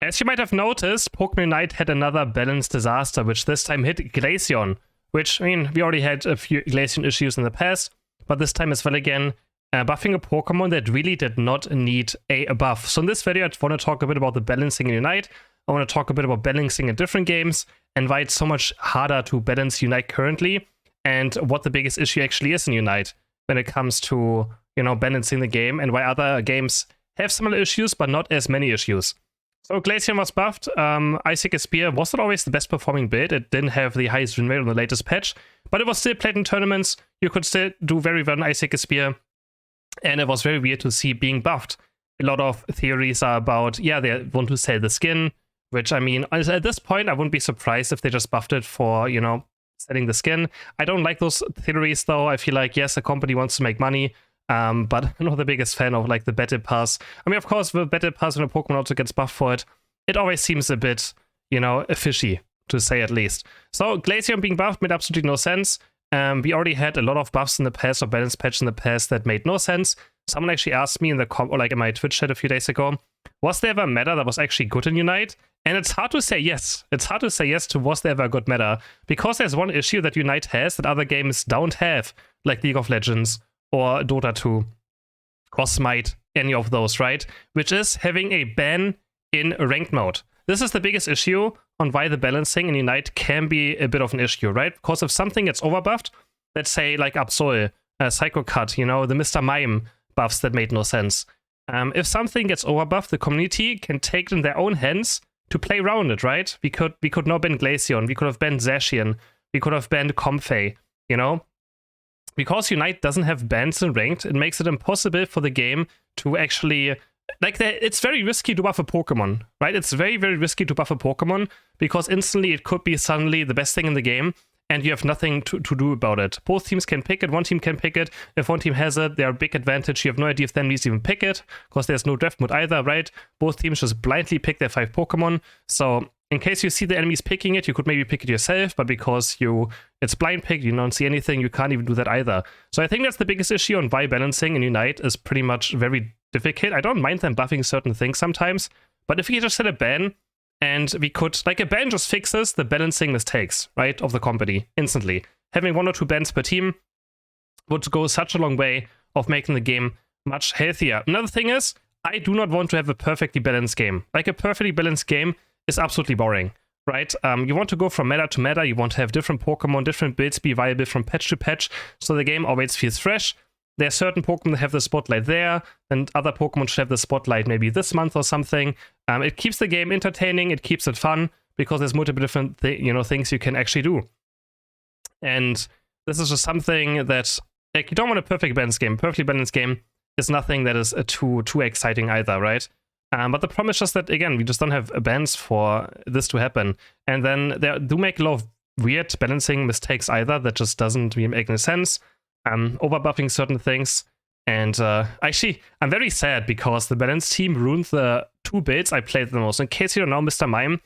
As you might have noticed, Pokemon Unite had another balance disaster, which this time hit Glaceon, which, I mean, we already had a few Glaceon issues in the past, but this time as well again, buffing a Pokemon that really did not need a buff. So in this video, I want to talk a bit about the balancing in Unite. I want to talk a bit about balancing in different games and why it's so much harder to balance Unite currently, and what the biggest issue actually is in Unite when it comes to, you know, balancing the game, and why other games have similar issues but not as many issues. So Glaceon was buffed. Icicle Spear was not always the best performing build. It didn't have the highest win rate on the latest patch, but it was still played in tournaments. You could still do very well in Icicle Spear, and it was very weird to see being buffed. A lot of theories are about, yeah, they want to sell the skin, which, I mean, at this point, I wouldn't be surprised if they just buffed it for, you know, selling the skin. I don't like those theories, though. I feel like, yes, a company wants to make money, but I'm not the biggest fan of, like, the Battle Pass. I mean, of course, the Battle Pass, when a Pokemon also gets buffed for it, it always seems a bit, you know, fishy, to say at least. So Glaceon being buffed made absolutely no sense. We already had a lot of buffs in the past, or balance patch in the past, that made no sense. Someone actually asked me in the in my Twitch chat a few days ago, was there ever a meta that was actually good in Unite? And it's hard to say yes. It's hard to say yes to was there ever a good meta, because there's one issue that Unite has that other games don't have, like League of Legends or Dota 2 or Smite, any of those, right? Which is having a ban in ranked mode. This is the biggest issue on why the balancing in Unite can be a bit of an issue, right? Because if something gets overbuffed, let's say like Absol, Psycho Cut, you know, the Mr. Mime buffs that made no sense. If something gets overbuffed, the community can take it in their own hands to play around it, right? We could now ban Glaceon, we could have banned Zacian, we could have banned Comfey, you know? Because Unite doesn't have bans in ranked, it makes it impossible for the game to actually, like, it's very risky to buff a Pokemon, right? It's very, very risky to buff a Pokemon, because instantly it could be suddenly the best thing in the game, and you have nothing to do about it. Both teams can pick it, one team can pick it. If one team has it, they're a big advantage. You have no idea if them needs even pick it, because there's no draft mode either, right? Both teams just blindly pick their 5 Pokemon. So in case you see the enemies picking it, you could maybe pick it yourself, but because it's blind picked, you don't see anything, you can't even do that either. So I think that's the biggest issue on why balancing in Unite is pretty much very difficult. I don't mind them buffing certain things sometimes, but if we just set a ban, and we could, like, a ban just fixes the balancing mistakes, right, of the company instantly. Having 1 or 2 bans per team would go such a long way of making the game much healthier. Another thing is, I do not want to have a perfectly balanced game. Like, a perfectly balanced game is absolutely boring, right? You want to go from meta to meta, you want to have different Pokemon, different builds be viable from patch to patch, so the game always feels fresh. There are certain Pokemon that have the spotlight there, and other Pokemon should have the spotlight maybe this month or something. It keeps the game entertaining, it keeps it fun, because there's multiple different things you can actually do. And this is just something that, like, you don't want a perfect balanced game. Perfectly balanced game is nothing that is too exciting either, right? But the problem is just that, again, we just don't have bans for this to happen. And then they do make a lot of weird balancing mistakes either that just doesn't really make any sense. Overbuffing certain things. And actually, I'm very sad because the balance team ruined the 2 builds I played the most. In case you don't know, Mr. Mime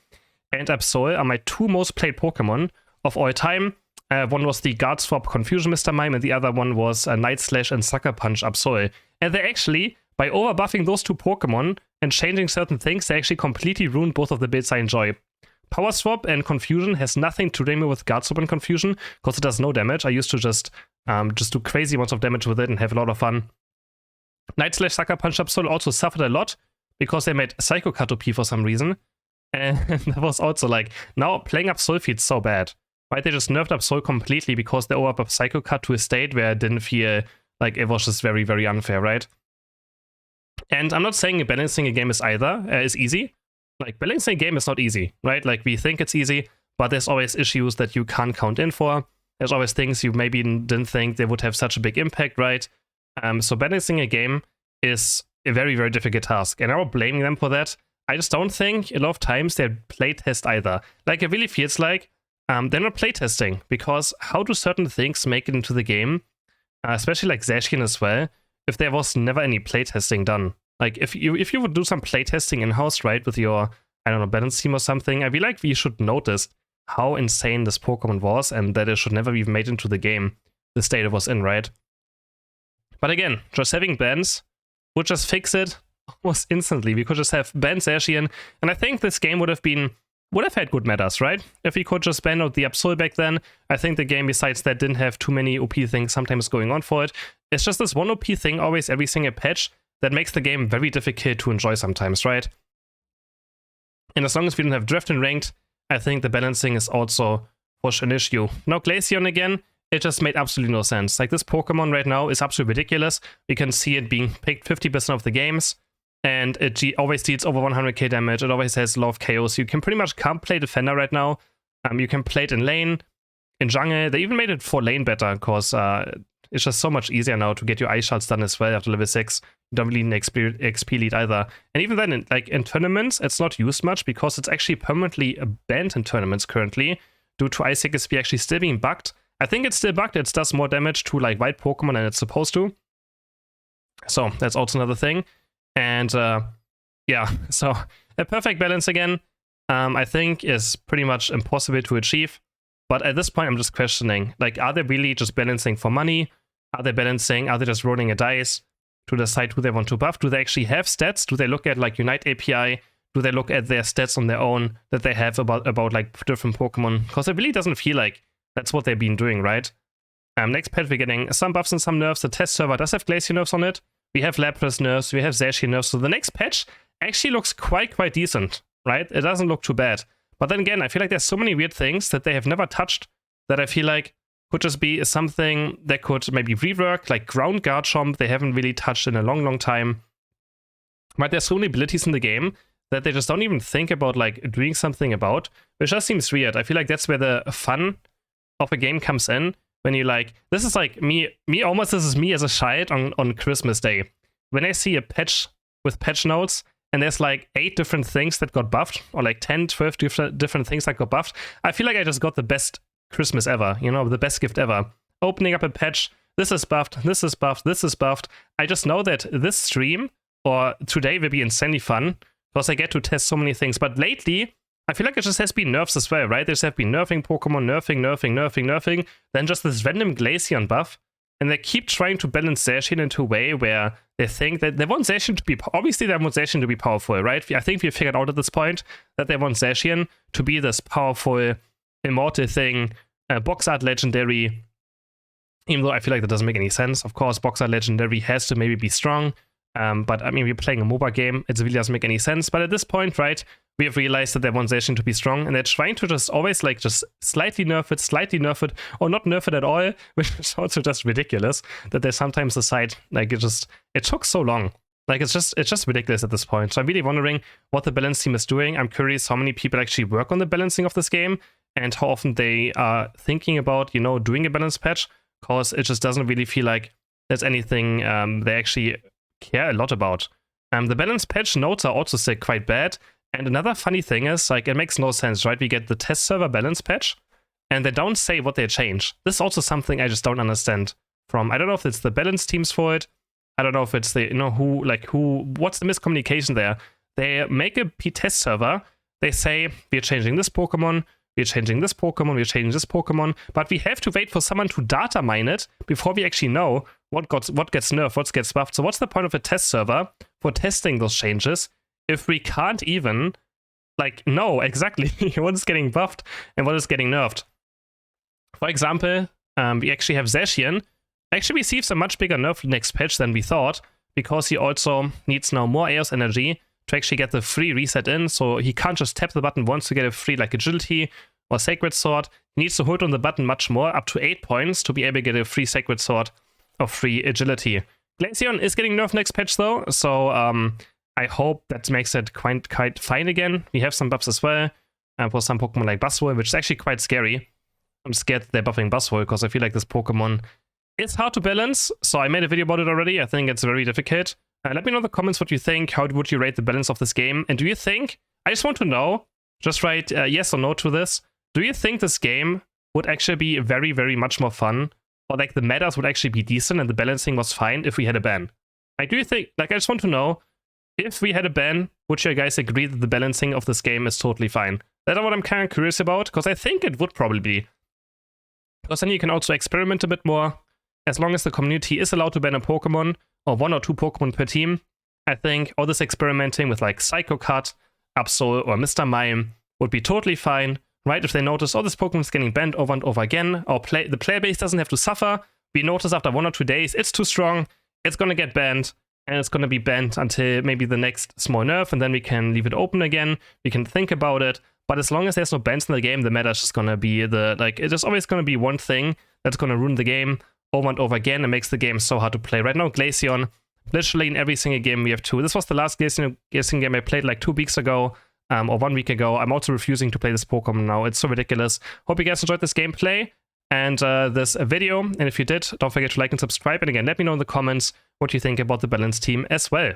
and Absol are my 2 most played Pokemon of all time. One was the Guard Swap Confusion Mr. Mime, and the other one was Night Slash and Sucker Punch Absol. And they actually, by overbuffing those 2 Pokemon and changing certain things, they actually completely ruined both of the builds I enjoy. Power Swap and Confusion has nothing to do with Guard Swap and Confusion, because it does no damage. I used to just do crazy amounts of damage with it and have a lot of fun. Night Slash Sucker Punch Absol also suffered a lot, because they made Psycho Cut OP for some reason. And that was also like, now playing Absol feels so bad. Right? They just nerfed Absol completely because they overbuffed Psycho Cut to a state where it didn't feel like it was just very, very unfair, right? And I'm not saying balancing a game is easy. Like, balancing a game is not easy, right? Like, we think it's easy, but there's always issues that you can't count in for. There's always things you maybe didn't think they would have such a big impact, right? So balancing a game is a very, very difficult task. And I'm not blaming them for that. I just don't think a lot of times they playtest either. Like, it really feels like they're not playtesting, because how do certain things make it into the game, especially like Zacian as well, if there was never any playtesting done? Like, if you would do some playtesting in-house, right, with your, I don't know, balance team or something, I feel like we should notice how insane this Pokemon was, and that it should never be made into the game, the state it was in, right? But again, just having bans would just fix it almost instantly. We could just have banned Zacian, and I think this game would have had good metas, right? If we could just ban out the Absol back then, I think the game besides that didn't have too many OP things sometimes going on for it. It's just this one OP thing always every single patch that makes the game very difficult to enjoy sometimes, right? And as long as we don't have Drift and Ranked, I think the balancing is also for sure an issue. Now Glaceon again, it just made absolutely no sense. Like this Pokemon right now is absolutely ridiculous. We can see it being picked 50% of the games, and it always deals over 100k damage. It always has a lot of KOs. You can pretty much can't play Defender right now. You can play it in lane, in jungle. They even made it for lane better, because it's just so much easier now to get your ice shards done as well after level 6. You don't really need XP lead either. And even then, in tournaments, it's not used much because it's actually permanently banned in tournaments currently due to Ice XP actually still being bugged. I think it's still bugged. It does more damage to like white Pokemon than it's supposed to. So that's also another thing. And yeah, so a perfect balance again, I think is pretty much impossible to achieve. But at this point, I'm just questioning, like, are they really just balancing for money? Are they just rolling a dice to decide who they want to buff? Do they actually have stats? Do they look at like Unite API? Do they look at their stats on their own that they have about like different Pokemon? Because it really doesn't feel like that's what they've been doing, right? Next patch, we're getting some buffs and some nerfs. The test server does have Glaceon nerfs on it. We have Lapras nerfs. We have Zacian nerfs. So the next patch actually looks quite decent, right? It doesn't look too bad. But then again, I feel like there's so many weird things that they have never touched that I feel like could just be something that could maybe rework, like Ground Garchomp, they haven't really touched in a long time. But there's so many abilities in the game that they just don't even think about like doing something about, which just seems weird. I feel like that's where the fun of a game comes in, when you like, this is like me almost, this is me as a child on Christmas Day. When I see a patch with patch notes, and there's like 8 different things that got buffed, or like 10, 12 different things that got buffed, I feel like I just got the best Christmas ever, you know, the best gift ever. Opening up a patch, this is buffed, this is buffed, this is buffed. I just know that this stream, or today, will be insanely fun, because I get to test so many things. But lately, I feel like it just has been nerfs as well, right? There's have been nerfing Pokemon, nerfing, then just this random Glaceon buff. And they keep trying to balance Zacian into a way where they think that they want Zacian to be... Obviously, they want Zacian to be powerful, right? I think we figured out at this point that they want Zacian to be this powerful, immortal thing, box art legendary. Even though I feel like that doesn't make any sense. Of course, box art legendary has to maybe be strong. But I mean, we're playing a MOBA game. It really doesn't make any sense. But at this point, right, we have realized that they want Zacian to be strong, and they're trying to just always like just slightly nerf it, or not nerf it at all, which is also just ridiculous that they sometimes decide like it took so long. Like it's just ridiculous at this point. So I'm really wondering what the balance team is doing. I'm curious how many people actually work on the balancing of this game and how often they are thinking about, you know, doing a balance patch, because it just doesn't really feel like there's anything they actually care a lot about. The balance patch notes are also still quite bad. And another funny thing is, like, it makes no sense, right? We get the test server balance patch, and they don't say what they change. This is also something I just don't understand from. I don't know if it's the balance team's fault. I don't know if it's the, you know, what's the miscommunication there? They make a test server. They say, we're changing this Pokemon, we're changing this Pokemon, we're changing this Pokemon, but we have to wait for someone to data mine it before we actually know what gets nerfed, what gets buffed. So what's the point of a test server for testing those changes if we can't even, like, know exactly what is getting buffed and what is getting nerfed? For example, we actually have Zacian actually receives a much bigger nerf next patch than we thought, because he also needs now more Eos energy to actually get the free reset in, so he can't just tap the button once to get a free, like, agility or Sacred Sword. He needs to hold on the button much more, up to 8 points, to be able to get a free Sacred Sword or free agility. Glaceon is getting nerfed next patch though, so I hope that makes it quite fine again. We have some buffs as well for some Pokemon like Buzzwole, which is actually quite scary. I'm scared they're buffing Buzzwole, because I feel like this Pokemon is hard to balance, so I made a video about it already. I think it's very difficult. Let me know in the comments what you think. How would you rate the balance of this game? And do you think, I just want to know, just write yes or no to this, do you think this game would actually be very much more fun, or like the metas would actually be decent and the balancing was fine if we had a ban? Like, do you think, like, I just want to know, if we had a ban, would you guys agree that the balancing of this game is totally fine? That's what I'm kind of curious about, because I think it would probably be. Because then you can also experiment a bit more. As long as the community is allowed to ban a Pokemon, or 1 or 2 Pokemon per team, I think all this experimenting with like Psycho Cut, Absol, or Mr. Mime would be totally fine, right? If they notice, oh, this Pokemon is getting banned over and over again, or the player base doesn't have to suffer. We notice after 1 or 2 days, it's too strong, it's gonna get banned, and it's gonna be banned until maybe the next small nerf, and then we can leave it open again. We can think about it. But as long as there's no bans in the game, the meta is just gonna be there's always gonna be one thing that's gonna ruin the game over and over again and makes the game so hard to play. Right now, Glaceon, literally in every single game we have 2. This was the last Glaceon game I played like 2 weeks ago, or 1 week ago. I'm also refusing to play this Pokemon now. It's so ridiculous. Hope you guys enjoyed this gameplay and this video. And if you did, don't forget to like and subscribe. And again, let me know in the comments what you think about the Balance team as well.